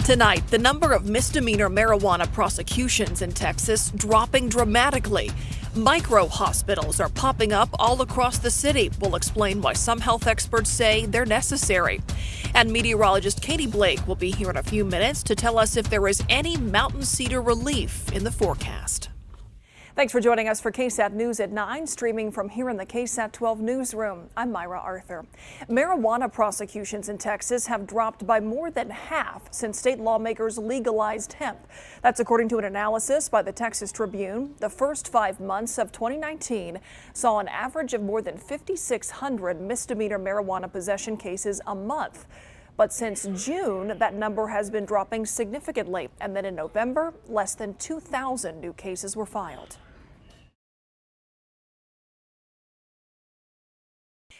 Tonight, the number of misdemeanor marijuana prosecutions in Texas dropping dramatically. Micro hospitals are popping up all across the city. We'll explain why some health experts say they're necessary. And meteorologist Katie Blake will be here in a few minutes to tell us if there is any mountain cedar relief in the forecast. Thanks for joining us for KSAT News at 9, streaming from here in the KSAT 12 newsroom. I'm Myra Arthur. Marijuana prosecutions in Texas have dropped by more than half since state lawmakers legalized hemp. That's according to an analysis by the Texas Tribune. The first 5 months of 2019 saw an average of more than 5,600 misdemeanor marijuana possession cases a month. But since June, that number has been dropping significantly. And then in November, less than 2,000 new cases were filed.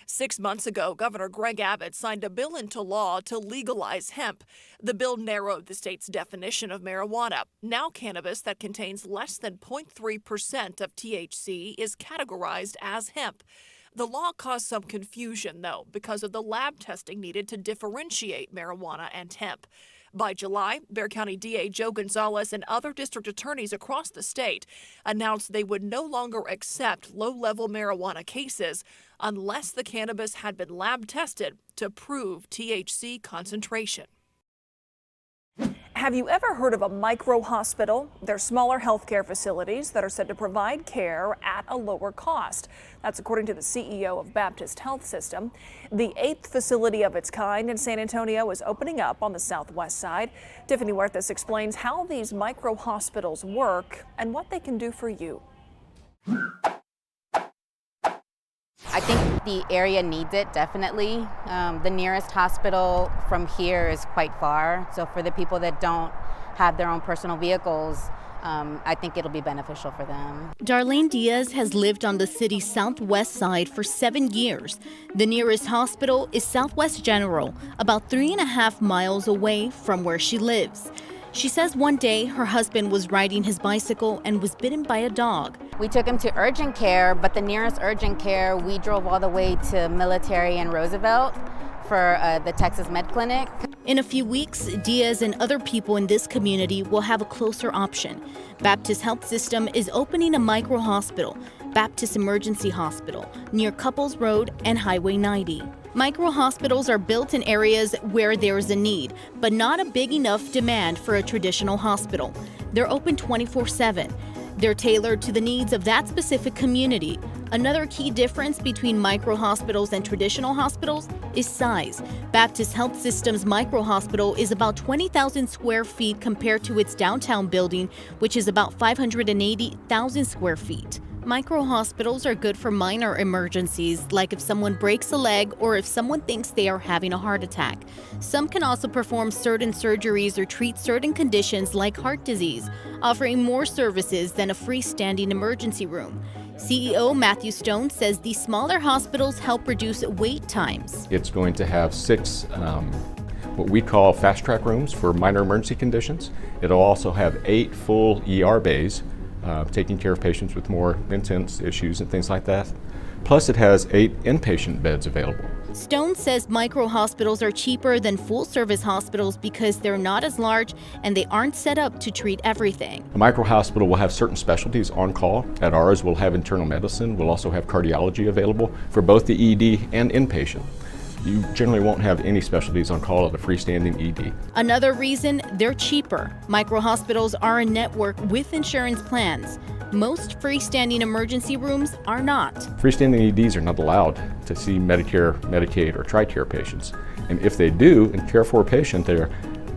6 months ago, Governor Greg Abbott signed a bill into law to legalize hemp. The bill narrowed the state's definition of marijuana. Now cannabis that contains less than 0.3% of THC is categorized as hemp. The law caused some confusion, though, because of the lab testing needed to differentiate marijuana and hemp. By July, Bexar County DA Joe Gonzalez and other district attorneys across the state announced they would no longer accept low-level marijuana cases unless the cannabis had been lab tested to prove THC concentration. Have you ever heard of a micro hospital? They're smaller healthcare facilities that are said to provide care at a lower cost. That's according to the CEO of Baptist Health System. The 8th facility of its kind in San Antonio is opening up on the southwest side. Tiffany Huertas explains how these micro hospitals work and what they can do for you. I think the area needs it, definitely. The nearest hospital from here is quite far. So for the people that don't have their own personal vehicles, I think it'll be beneficial for them. Darlene Diaz has lived on the city's southwest side for 7 years. The nearest hospital is Southwest General, about 3.5 miles away from where she lives. She says one day her husband was riding his bicycle and was bitten by a dog. We took him to urgent care, but the nearest urgent care, we drove all the way to Military and Roosevelt for the Texas Med Clinic. In a few weeks, Diaz and other people in this community will have a closer option. Baptist Health System is opening a micro hospital, Baptist Emergency Hospital, near Couples Road and Highway 90. Micro hospitals are built in areas where there is a need, but not a big enough demand for a traditional hospital. They're open 24/7. They're tailored to the needs of that specific community. Another key difference between micro hospitals and traditional hospitals is size. Baptist Health System's micro hospital is about 20,000 square feet compared to its downtown building, which is about 580,000 square feet. Micro hospitals are good for minor emergencies, like if someone breaks a leg or if someone thinks they are having a heart attack. Some can also perform certain surgeries or treat certain conditions like heart disease, offering more services than a freestanding emergency room. CEO Matthew Stone says these smaller hospitals help reduce wait times. It's going to have 6 what we call fast track rooms for minor emergency conditions. It'll also have 8 full ER bays, taking care of patients with more intense issues and things like that. Plus, it has 8 inpatient beds available. Stone says micro hospitals are cheaper than full-service hospitals because they're not as large and they aren't set up to treat everything. A micro hospital will have certain specialties on call. At ours, we'll have internal medicine. We'll also have cardiology available for both the ED and inpatient. You generally won't have any specialties on call at a freestanding ED. Another reason, they're cheaper. Micro hospitals are a network with insurance plans. Most freestanding emergency rooms are not. Freestanding EDs are not allowed to see Medicare, Medicaid, or TRICARE patients. And if they do and care for a patient there,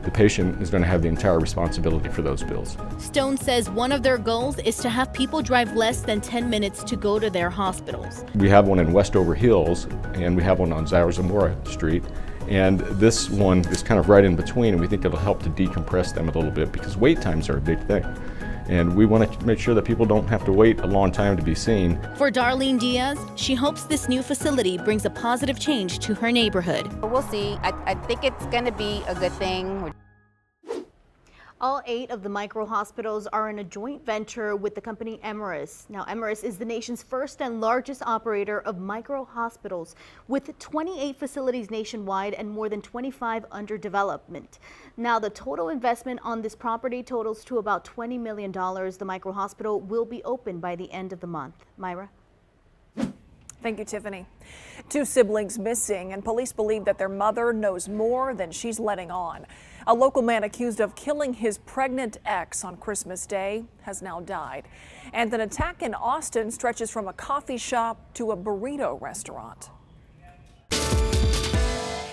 the patient is going to have the entire responsibility for those bills. Stone says one of their goals is to have people drive less than 10 minutes to go to their hospitals. We have one in Westover Hills, and we have one on Zamora Street. And this one is kind of right in between, and we think it'll help to decompress them a little bit because wait times are a big thing. And we want to make sure that people don't have to wait a long time to be seen. For Darlene Diaz, she hopes this new facility brings a positive change to her neighborhood. We'll see. I think it's going to be a good thing. All 8 of the micro-hospitals are in a joint venture with the company Emerus. Now, Emerus is the nation's first and largest operator of micro-hospitals with 28 facilities nationwide and more than 25 under development. Now, the total investment on this property totals to about $20 million. The micro-hospital will be open by the end of the month. Myra? Thank you, Tiffany. 2 siblings missing, and police believe that their mother knows more than she's letting on. A local man accused of killing his pregnant ex on Christmas Day has now died. And an attack in Austin stretches from a coffee shop to a burrito restaurant.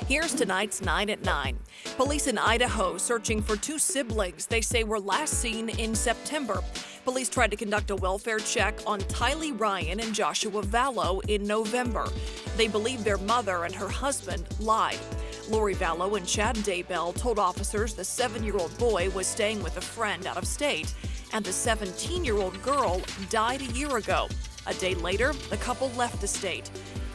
Here's tonight's 9 at 9. Police in Idaho searching for 2 siblings they say were last seen in September. Police tried to conduct a welfare check on Tylee Ryan and Joshua Vallow in November. They believe their mother and her husband lied. Lori Vallow and Chad Daybell told officers the 7-year-old boy was staying with a friend out of state, and the 17-year-old girl died a year ago. A day later, the couple left the state.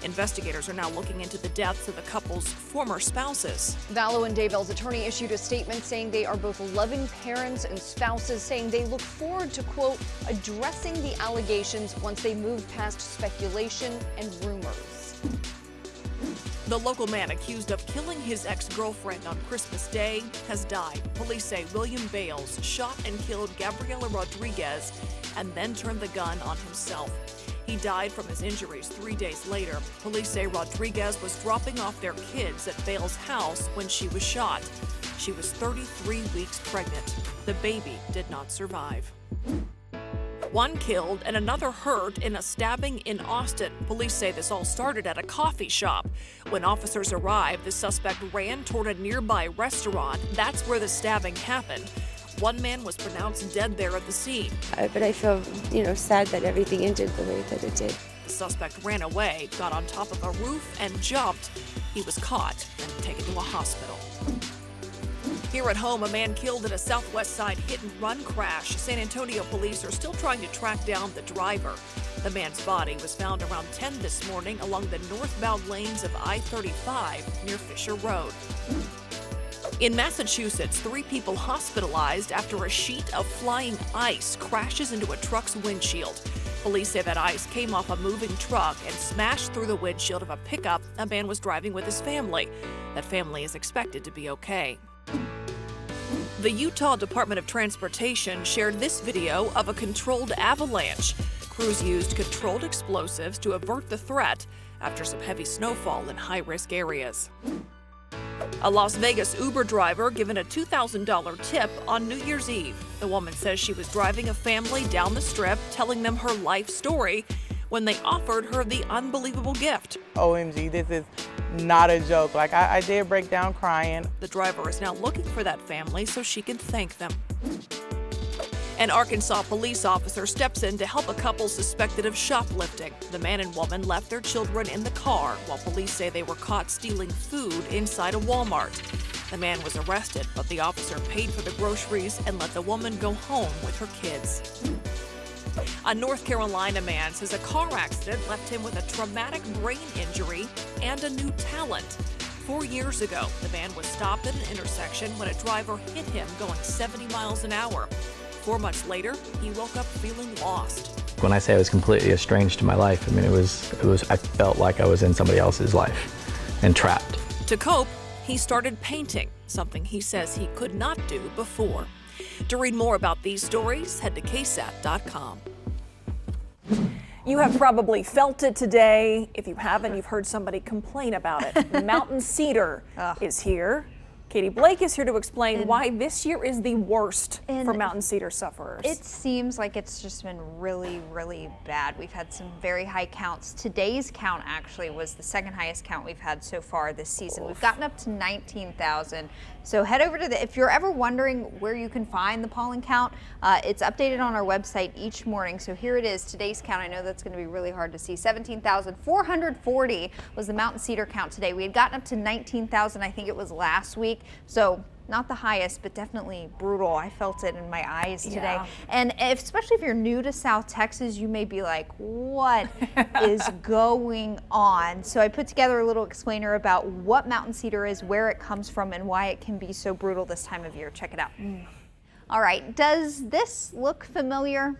Investigators are now looking into the deaths of the couple's former spouses. Vallow and Daybell's attorney issued a statement saying they are both loving parents and spouses, saying they look forward to, quote, addressing the allegations once they move past speculation and rumors. The local man accused of killing his ex-girlfriend on Christmas Day has died. Police say William Bales shot and killed Gabriela Rodriguez and then turned the gun on himself. He died from his injuries 3 days later. Police say Rodriguez was dropping off their kids at Bales' house when she was shot. She was 33 weeks pregnant. The baby did not survive. 1 killed and another hurt in a stabbing in Austin. Police say this all started at a coffee shop. When officers arrived, the suspect ran toward a nearby restaurant. That's where the stabbing happened. 1 man was pronounced dead there at the scene. But I feel, sad that everything ended the way that it did. The suspect ran away, got on top of a roof, and jumped. He was caught and taken to a hospital. Here at home, a man killed in a Southwest Side hit-and-run crash. San Antonio police are still trying to track down the driver. The man's body was found around 10 this morning along the northbound lanes of I-35 near Fisher Road. In Massachusetts, 3 people hospitalized after a sheet of flying ice crashes into a truck's windshield. Police say that ice came off a moving truck and smashed through the windshield of a pickup a man was driving with his family. That family is expected to be okay. The Utah Department of Transportation shared this video of a controlled avalanche. Crews used controlled explosives to avert the threat after some heavy snowfall in high-risk areas. A Las Vegas Uber driver given a $2,000 tip on New Year's Eve. The woman says she was driving a family down the strip, telling them her life story, when they offered her the unbelievable gift. OMG, this is not a joke. I did break down crying. The driver is now looking for that family so she can thank them. An Arkansas police officer steps in to help a couple suspected of shoplifting. The man and woman left their children in the car while police say they were caught stealing food inside a Walmart. The man was arrested, but the officer paid for the groceries and let the woman go home with her kids. A North Carolina man says a car accident left him with a traumatic brain injury and a new talent. 4 years ago, the man was stopped at an intersection when a driver hit him going 70 miles an hour. 4 months later, he woke up feeling lost. When I say I was completely estranged to my life, I felt like I was in somebody else's life and trapped. To cope, he started painting, something he says he could not do before. To read more about these stories, head to KSAT.com. You have probably felt it today. If you haven't, you've heard somebody complain about it. Mountain cedar is here. Katie Blake is here to explain why this year is the worst for mountain cedar sufferers. It seems like it's just been really, really bad. We've had some very high counts. Today's count actually was the 2nd highest count we've had so far this season. We've gotten up to 19,000. So head over to if you're ever wondering where you can find the pollen count, it's updated on our website each morning. So here it is, today's count. I know that's going to be really hard to see. 17,440 was the mountain cedar count today. We had gotten up to 19,000, I think it was last week. So not the highest, but definitely brutal. I felt it in my eyes today. Yeah. And especially if you're new to South Texas, you may be like, what is going on? So I put together a little explainer about what mountain cedar is, where it comes from, and why it can be so brutal this time of year. Check it out. All right, does this look familiar?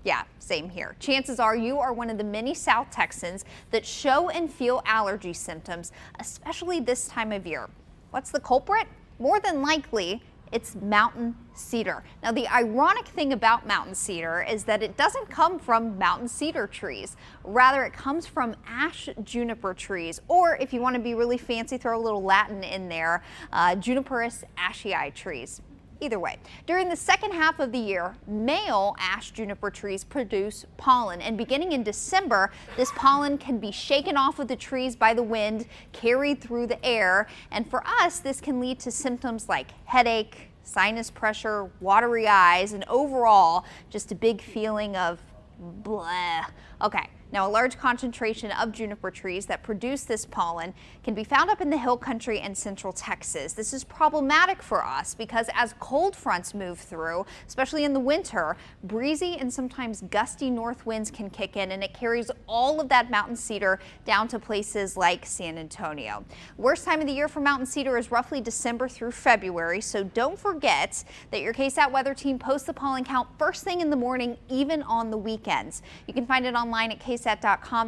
Yeah, same here. Chances are you are one of the many South Texans that show and feel allergy symptoms, especially this time of year. What's the culprit? More than likely, it's mountain cedar. Now, the ironic thing about mountain cedar is that it doesn't come from mountain cedar trees. Rather, it comes from ash juniper trees, or if you want to be really fancy, throw a little Latin in there, Juniperus ashii trees. Either way, during the second half of the year, male ash juniper trees produce pollen, and beginning in December, this pollen can be shaken off of the trees by the wind, carried through the air, and for us, this can lead to symptoms like headache, sinus pressure, watery eyes, and overall, just a big feeling of blah. Okay. Now, a large concentration of juniper trees that produce this pollen can be found up in the hill country and central Texas. This is problematic for us because as cold fronts move through, especially in the winter, breezy and sometimes gusty north winds can kick in, and it carries all of that mountain cedar down to places like San Antonio. Worst time of the year for mountain cedar is roughly December through February, so don't forget that your KSAT weather team posts the pollen count first thing in the morning, even on the weekends. You can find it online at KSAT.com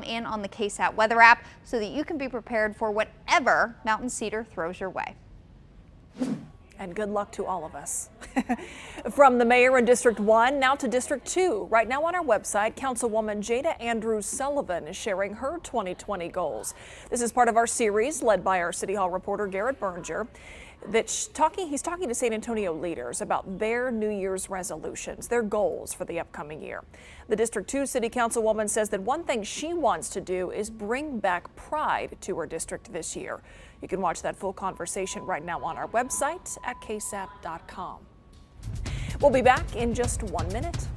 and on the KSAT weather app so that you can be prepared for whatever mountain cedar throws your way. And good luck to all of us. From the mayor in District 1, now to District 2. Right now on our website, Councilwoman Jada Andrews Sullivan is sharing her 2020 goals. This is part of our series led by our City Hall reporter Garrett Berger. He's talking to San Antonio leaders about their New Year's resolutions, their goals for the upcoming year. The District 2 City Councilwoman says that one thing she wants to do is bring back pride to her district this year. You can watch that full conversation right now on our website at KSAT.com. We'll be back in just 1 minute.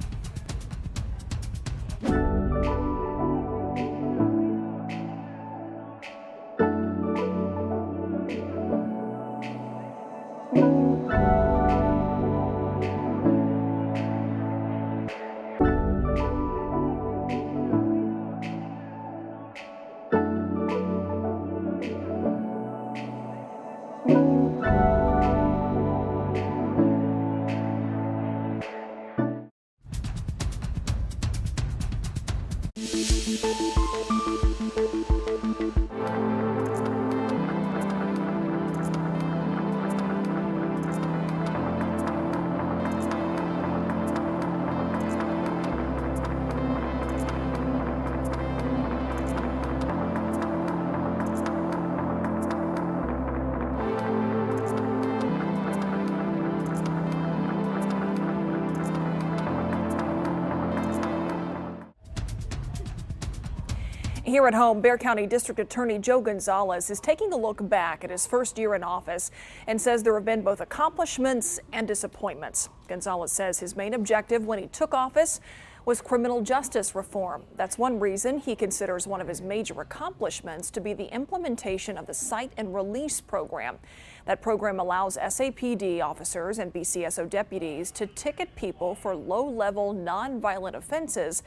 Here at home, Bexar County District Attorney Joe Gonzalez is taking a look back at his first year in office and says there have been both accomplishments and disappointments. Gonzalez says his main objective when he took office was criminal justice reform. That's one reason he considers one of his major accomplishments to be the implementation of the Cite and Release program. That program allows SAPD officers and BCSO deputies to ticket people for low-level, non-violent offenses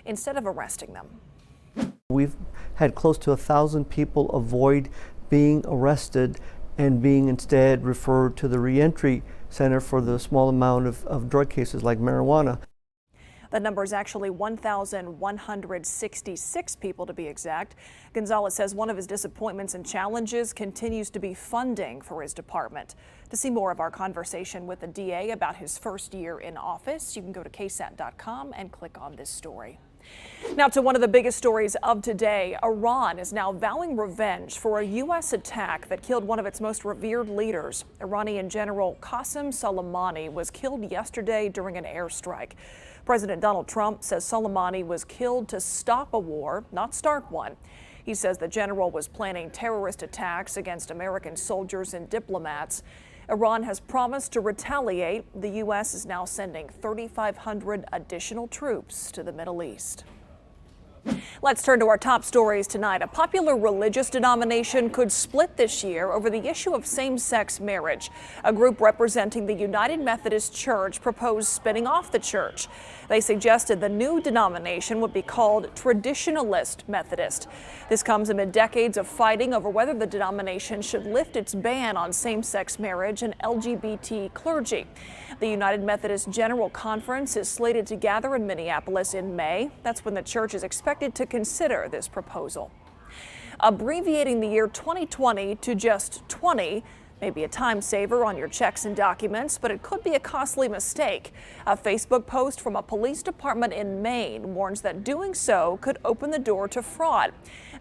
instead of arresting them. We've had close to 1,000 people avoid being arrested and being instead referred to the reentry center for the small amount of drug cases like marijuana. That number is actually 1,166 people to be exact. Gonzalez says one of his disappointments and challenges continues to be funding for his department. To see more of our conversation with the DA about his first year in office, you can go to KSAT.com and click on this story. Now to one of the biggest stories of today. Iran is now vowing revenge for a U.S. attack that killed one of its most revered leaders. Iranian General Qasem Soleimani was killed yesterday during an airstrike. President Donald Trump says Soleimani was killed to stop a war, not start one. He says the general was planning terrorist attacks against American soldiers and diplomats. Iran has promised to retaliate. The U.S. is now sending 3,500 additional troops to the Middle East. Let's turn to our top stories tonight. A popular religious denomination could split this year over the issue of same-sex marriage. A group representing the United Methodist Church proposed spinning off the church. They suggested the new denomination would be called Traditionalist Methodist. This comes amid decades of fighting over whether the denomination should lift its ban on same-sex marriage and LGBT clergy. The United Methodist General Conference is slated to gather in Minneapolis in May. That's when the church is expected to consider this proposal. Abbreviating the year 2020 to just 20 may be a time saver on your checks and documents, but it could be a costly mistake. A Facebook post from a police department in Maine warns that doing so could open the door to fraud.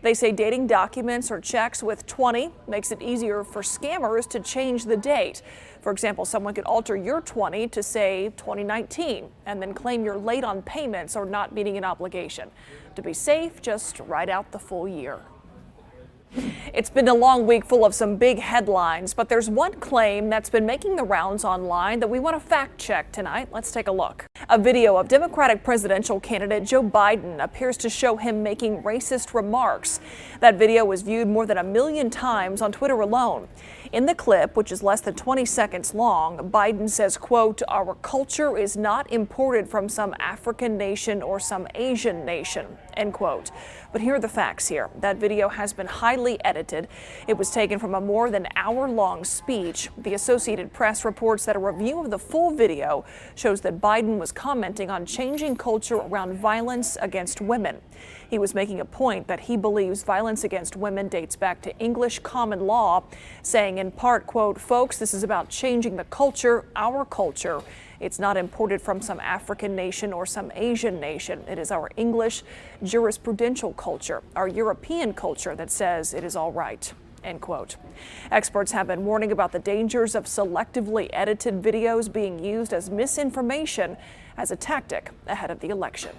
They say dating documents or checks with 20 makes it easier for scammers to change the date. For example, someone could alter your 20 to say 2019 and then claim you're late on payments or not meeting an obligation. To be safe, just write out the full year. It's been a long week full of some big headlines, but there's one claim that's been making the rounds online that we want to fact check tonight. Let's take a look. A video of Democratic presidential candidate Joe Biden appears to show him making racist remarks. That video was viewed more than 1 million times on Twitter alone. In the clip, which is less than 20 seconds long, Biden says, quote, "Our culture is not imported from some African nation or some Asian nation," end quote. But here are the facts here. That video has been highly edited. It was taken from a more than hour-long speech. The Associated Press reports that a review of the full video shows that Biden was commenting on changing culture around violence against women. He was making a point that he believes violence against women dates back to English common law, saying in part, quote, "Folks, this is about changing the culture, our culture. It's not imported from some African nation or some Asian nation. It is our English jurisprudential culture, our European culture that says it is all right," end quote. Experts have been warning about the dangers of selectively edited videos being used as misinformation as a tactic ahead of the election.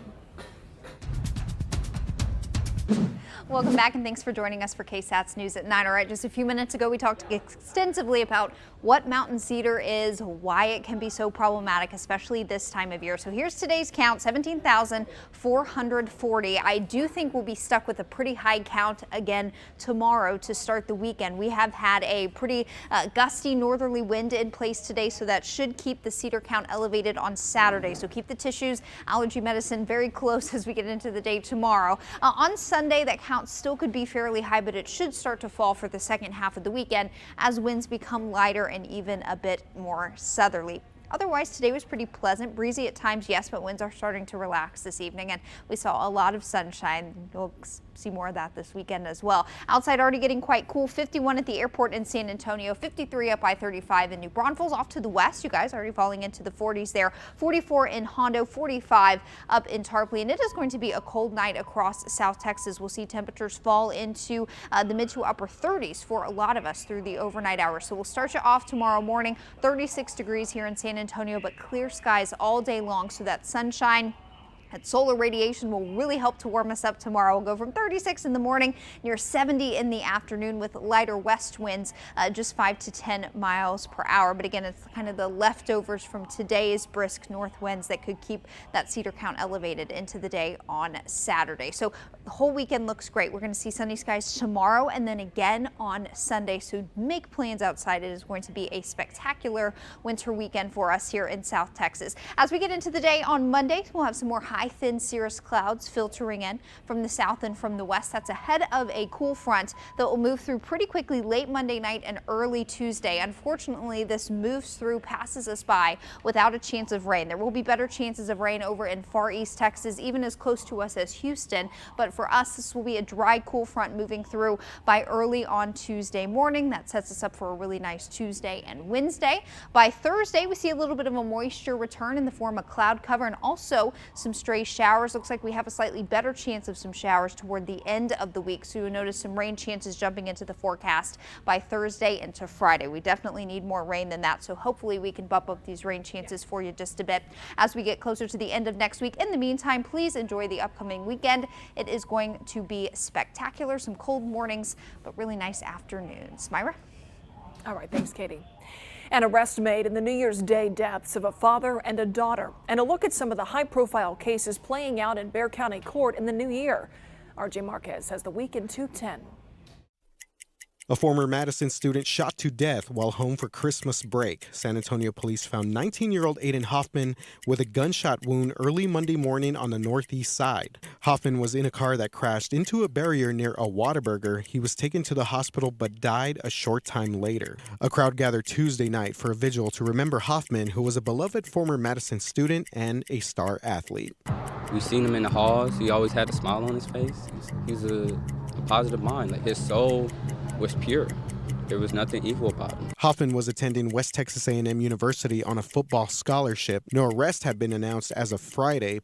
Welcome back, and thanks for joining us for KSAT's News at 9. All right, just a few minutes ago, we talked extensively about what mountain cedar is, why it can be so problematic, especially this time of year. So here's today's count, 17,440. I do think we'll be stuck with a pretty high count again tomorrow to start the weekend. We have had a pretty gusty northerly wind in place today, so that should keep the cedar count elevated on Saturday. So keep the tissues, allergy medicine very close as we get into the day tomorrow. On Sunday, that count still could be fairly high, but it should start to fall for the second half of the weekend as winds become lighter and even a bit more southerly. Otherwise, today was pretty pleasant, breezy at times, yes, but winds are starting to relax this evening, and we saw a lot of sunshine. We'll see more of that this weekend as well. Outside already getting quite cool. 51 at the airport in San Antonio, 53 up I-35 in New Braunfels. Off to the west, you guys already falling into the 40s there. 44 in Hondo, 45 up in Tarpley, and it is going to be a cold night across South Texas. We'll see temperatures fall into the mid to upper 30s for a lot of us through the overnight hours. So we'll start you off tomorrow morning, 36 degrees here in San Antonio, but clear skies all day long, so that sunshine, that solar radiation will really help to warm us up tomorrow. We'll go from 36 in the morning, near 70 in the afternoon with lighter west winds, just 5 to 10 miles per hour. But again, it's kind of the leftovers from today's brisk north winds that could keep that cedar count elevated into the day on Saturday. So the whole weekend looks great. We're going to see sunny skies tomorrow and then again on Sunday. So make plans outside. It is going to be a spectacular winter weekend for us here in South Texas. As we get into the day on Monday, we'll have some more high thin cirrus clouds filtering in from the south and from the west. That's ahead of a cool front that will move through pretty quickly late Monday night and early Tuesday. Unfortunately, this moves through, passes us by without a chance of rain. There will be better chances of rain over in far east Texas, even as close to us as Houston. But for us, this will be a dry, cool front moving through by early on Tuesday morning. That sets us up for a really nice Tuesday and Wednesday. By Thursday, we see a little bit of a moisture return in the form of cloud cover and also some stray showers. Looks like we have a slightly better chance of some showers toward the end of the week. So you'll notice some rain chances jumping into the forecast by Thursday into Friday. We definitely need more rain than that. So hopefully we can bump up these rain chances for you just a bit as we get closer to the end of next week. In the meantime, please enjoy the upcoming weekend. It is going to be spectacular. Some cold mornings, but really nice afternoons. Myra? All right. Thanks, Katie. An arrest made in the New Year's Day deaths of a father and a daughter. And a look at some of the high-profile cases playing out in Bexar County Court in the new year. RJ Marquez has the Week in 210. A former Madison student shot to death while home for Christmas break. San Antonio police found 19-year-old Aiden Hoffman with a gunshot wound early Monday morning on the northeast side. Hoffman was in a car that crashed into a barrier near a Whataburger. He was taken to the hospital but died a short time later. A crowd gathered Tuesday night for a vigil to remember Hoffman, who was a beloved former Madison student and a star athlete. We've seen him in the halls. He always had a smile on his face. He's a positive mind. Like, his soul was pure. There was nothing evil about him. Hoffman was attending West Texas A&M University on a football scholarship. No arrest had been announced as of Friday.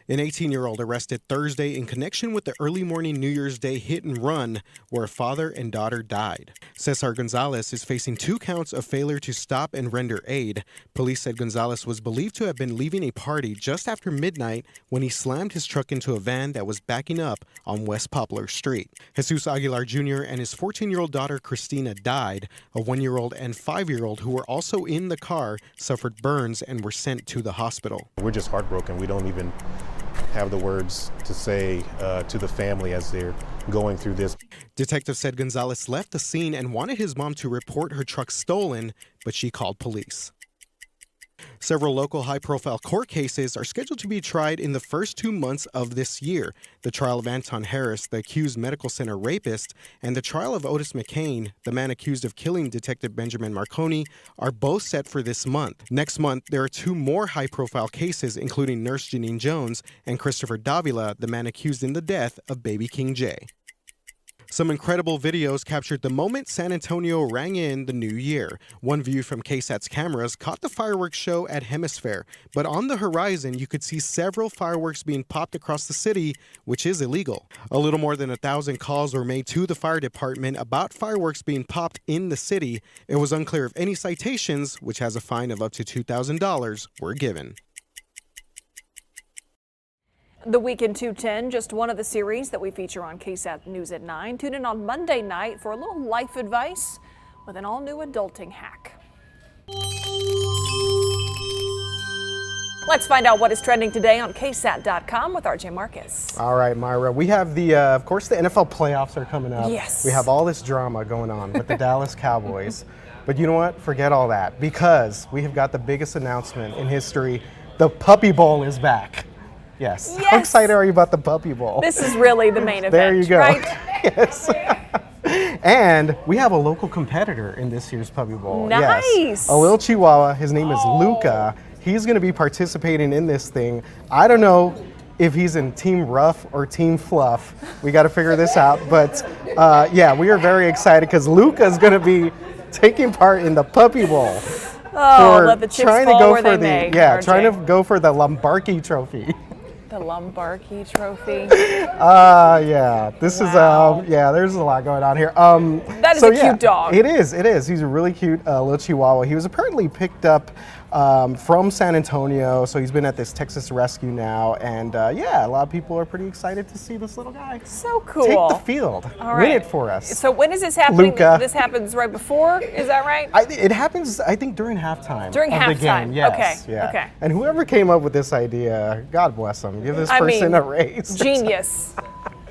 An 18-year-old arrested Thursday in connection with the early morning New Year's Day hit and run where a father and daughter died. Cesar Gonzalez is facing 2 counts of failure to stop and render aid. Police said Gonzalez was believed to have been leaving a party just after midnight when he slammed his truck into a van that was backing up on West Poplar Street. Jesus Aguilar Jr. and his 14-year-old daughter Christina died. A 1-year-old and 5-year-old who were also in the car suffered burns and were sent to the hospital. We're just heartbroken. We don't even have the words to say to the family as they're going through this. Detectives said Gonzalez left the scene and wanted his mom to report her truck stolen, but she called police. Several local high-profile court cases are scheduled to be tried in the first 2 months of this year. The trial of Anton Harris, the accused medical center rapist, and the trial of Otis McCain, the man accused of killing Detective Benjamin Marconi, are both set for this month. Next month, there are 2 more high-profile cases, including Nurse Janine Jones and Christopher Davila, the man accused in the death of baby King Jay. Some incredible videos captured the moment San Antonio rang in the new year. One view from KSAT's cameras caught the fireworks show at Hemisphere, but on the horizon you could see several fireworks being popped across the city, which is illegal. A little more than 1,000 calls were made to the fire department about fireworks being popped in the city. It was unclear if any citations, which has a fine of up to $2,000, were given. The Week in 210, just one of the series that we feature on KSAT News at 9. Tune in on Monday night for a little life advice with an all-new adulting hack. Let's find out what is trending today on KSAT.com with RJ Marquez. All right, Myra. We have of course, the NFL playoffs are coming up. Yes. We have all this drama going on with the Dallas Cowboys. But you know what? Forget all that, because we have got the biggest announcement in history. The Puppy Bowl is back. Yes. How excited are you about the Puppy Bowl? This is really the main event, there you go. Right? Yes. And we have a local competitor in this year's Puppy Bowl. Nice. Yes. A little Chihuahua. His name is Luca. He's going to be participating in this thing. I don't know if he's in Team Rough or Team Fluff. We got to figure this out. But yeah, we are very excited because Luca is going to be taking part in the Puppy Bowl. Oh, let the chips fall where they may. Yeah, RJ. trying to go for the Lombardi Trophy. The Lombardi Trophy. Yeah. This is yeah. There's a lot going on here. That is a cute dog. It is. It is. He's a really cute little Chihuahua. He was apparently picked up from San Antonio, so he's been at this Texas Rescue now, and yeah, a lot of people are pretty excited to see this little guy. So cool. Take the field. All right. Win it for us. So when is this happening? Luca. This happens right before, is that right? It happens, I think, during halftime. During of halftime. the game. Yes. Okay. Yeah. Okay. And whoever came up with this idea, God bless them. Give this person a raise. Genius.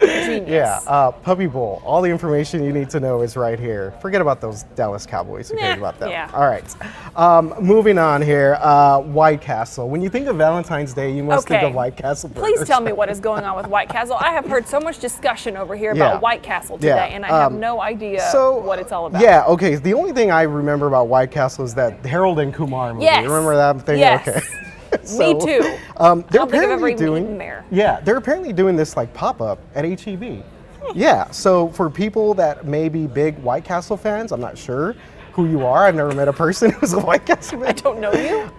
Genius. Yeah, Puppy Bowl. All the information you need to know is right here. Forget about those Dallas Cowboys. Who cares about them? Yeah. All right. Moving on here. White Castle. When you think of Valentine's Day, you must think of White Castle burgers. Please tell me what is going on with White Castle. I have heard so much discussion over here about White Castle today, and I have no idea what it's all about. Yeah, okay. The only thing I remember about White Castle is that Harold and Kumar movie. Yes. Remember that thing? Yes. Okay. Me too. They're I don't think I've ever apparently even doing eaten there. Yeah, they're apparently doing this like pop-up at HEB. Yeah, so for people that may be big White Castle fans, I'm not sure who you are. I've never met a person who's a White Castle fan. I don't know you.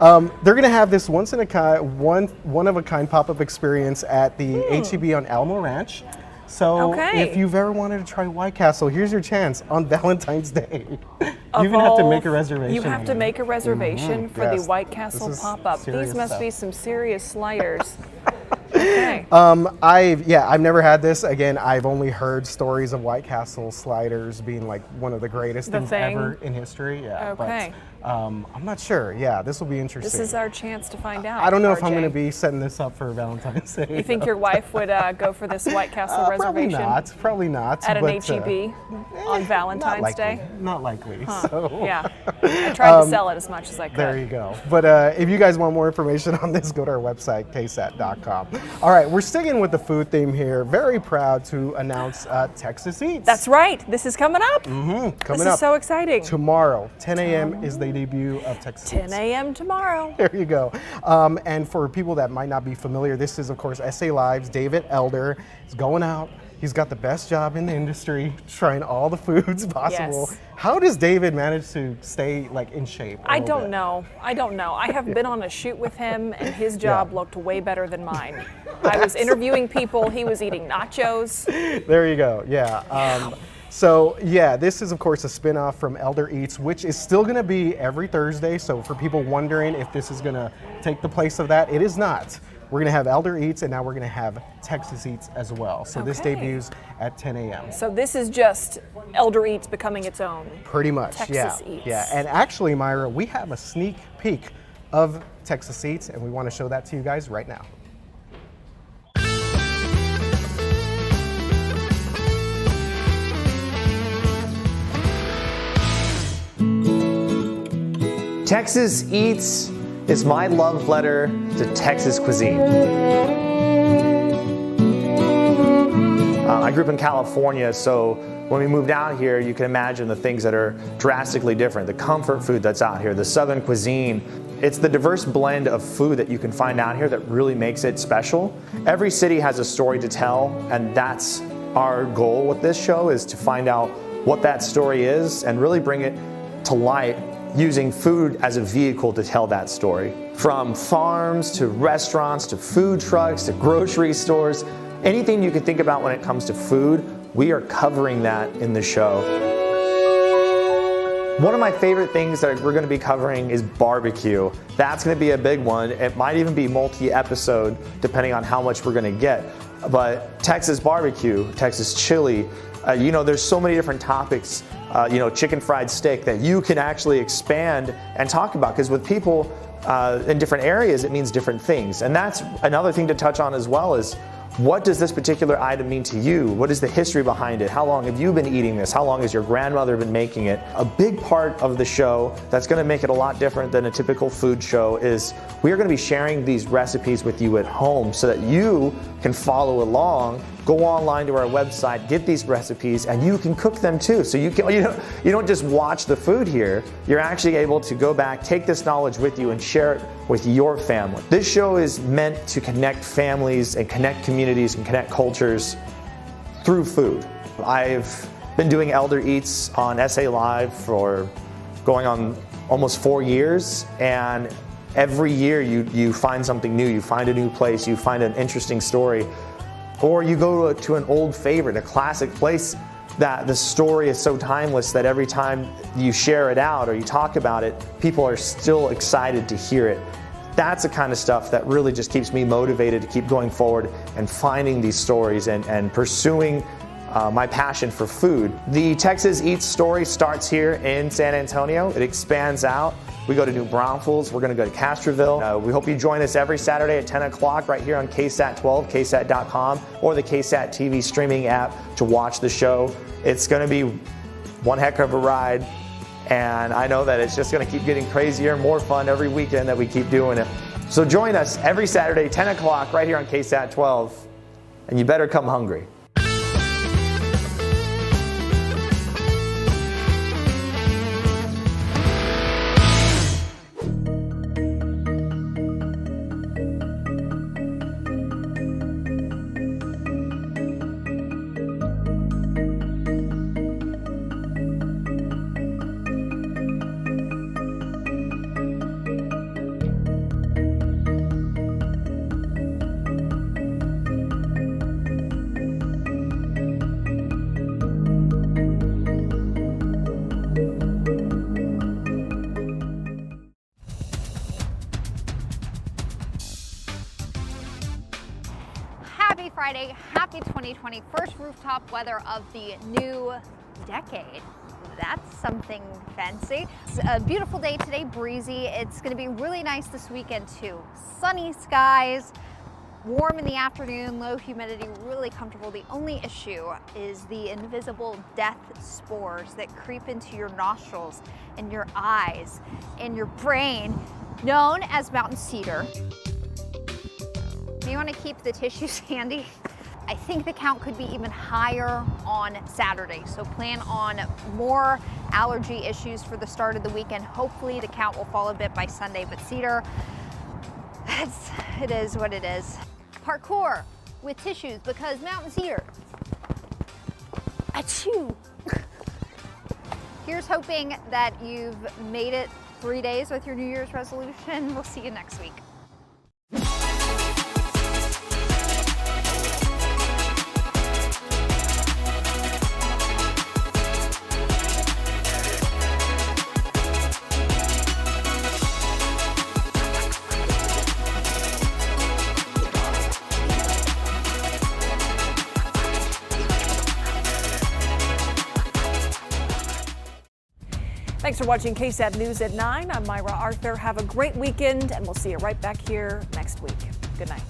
They're going to have this one of a kind pop-up experience at the HEB on Alamo Ranch. So if you've ever wanted to try White Castle, here's your chance on Valentine's Day. You even have to make a reservation. You have to make a reservation for the White Castle This is pop-up. These serious must stuff. be some serious sliders. Okay. I've never had this. Again, I've only heard stories of White Castle sliders being like one of the greatest things ever in history. Yeah. Okay. But, I'm not sure. Yeah, this will be interesting. This is our chance to find out. I don't know if I'm RJ. going to be setting this up for Valentine's Day. You think your wife would go for this White Castle reservation? Probably not. At an but, HEB on Valentine's Day? Not likely. Huh. So. Yeah. I tried to sell it as much as I could. There you go. But if you guys want more information on this, go to our website, KSAT.com. All right, we're sticking with the food theme here. Very proud to announce Texas Eats. That's right. This is coming up. Coming this up. is so exciting. Tomorrow, 10 a.m. is the debut of Texas Eats. 10 a.m. tomorrow. There you go. And for people that might not be familiar, this is, of course, SA Live's David Elder. He's going out. He's got the best job in the industry, trying all the foods possible. Yes. How does David manage to stay like in shape? I don't know. I have been on a shoot with him, and his job looked way better than mine. I was interviewing people. He was eating nachos. There you go. Yeah. So yeah, this is of course a spin-off from Elder Eats, which is still going to be every Thursday. So for people wondering if this is going to take the place of that, it is not. We're going to have Elder Eats, and now we're going to have Texas Eats as well. So this debuts at 10 a.m. So this is just Elder Eats becoming its own. Pretty much, Texas Eats. Yeah, and actually, Myra, we have a sneak peek of Texas Eats, and we want to show that to you guys right now. Texas Eats is my love letter to Texas cuisine. I grew up in California, so when we moved out here, you can imagine the things that are drastically different. The comfort food that's out here, the Southern cuisine. It's the diverse blend of food that you can find out here that really makes it special. Every city has a story to tell, and that's our goal with this show, is to find out what that story is and really bring it to light using food as a vehicle to tell that story. From farms to restaurants to food trucks to grocery stores, anything you can think about when it comes to food, we are covering that in the show. One of my favorite things that we're going to be covering is barbecue. That's going to be a big one. It might even be multi-episode depending on how much we're going to get. But Texas barbecue, Texas chili, there's so many different topics, chicken fried steak that you can actually expand and talk about, because with people in different areas, it means different things. And that's another thing to touch on as well, is what does this particular item mean to you? What is the history behind it? How long have you been eating this? How long has your grandmother been making it? A big part of the show that's going to make it a lot different than a typical food show is we are going to be sharing these recipes with you at home so that you can follow along. Go online to our website, get these recipes, and you can cook them too. So you don't just watch the food here. You're actually able to go back, take this knowledge with you, and share it with your family. This show is meant to connect families and connect communities and connect cultures through food. I've been doing Elder Eats on SA Live for going on almost 4 years, and every year you find something new. You find a new place, you find an interesting story. Or you go to an old favorite, a classic place that the story is so timeless that every time you share it out or you talk about it, people are still excited to hear it. That's the kind of stuff that really just keeps me motivated to keep going forward and finding these stories and pursuing my passion for food. The Texas Eats story starts here in San Antonio. It expands out. We go to New Braunfels. We're going to go to Castroville. We hope you join us every Saturday at 10 o'clock right here on KSAT 12, KSAT.com, or the KSAT TV streaming app to watch the show. It's going to be one heck of a ride, and I know that it's just going to keep getting crazier and more fun every weekend that we keep doing it. So join us every Saturday, 10 o'clock right here on KSAT 12, and you better come hungry. Friday. Happy 2020. First rooftop weather of the new decade. That's something fancy. It's a beautiful day today, breezy. It's going to be really nice this weekend too. Sunny skies, warm in the afternoon, low humidity, really comfortable. The only issue is the invisible death spores that creep into your nostrils and your eyes and your brain, known as mountain cedar. You want to keep the tissues handy. I think the count could be even higher on Saturday, so plan on more allergy issues for the start of the weekend. Hopefully the count will fall a bit by Sunday, but cedar, it is what it is. Parkour with tissues because mountain cedar. Achoo! Here's hoping that you've made it 3 days with your New Year's resolution. We'll see you next week. Thanks for watching KSAT News at 9. I'm Myra Arthur. Have a great weekend, and we'll see you right back here next week. Good night.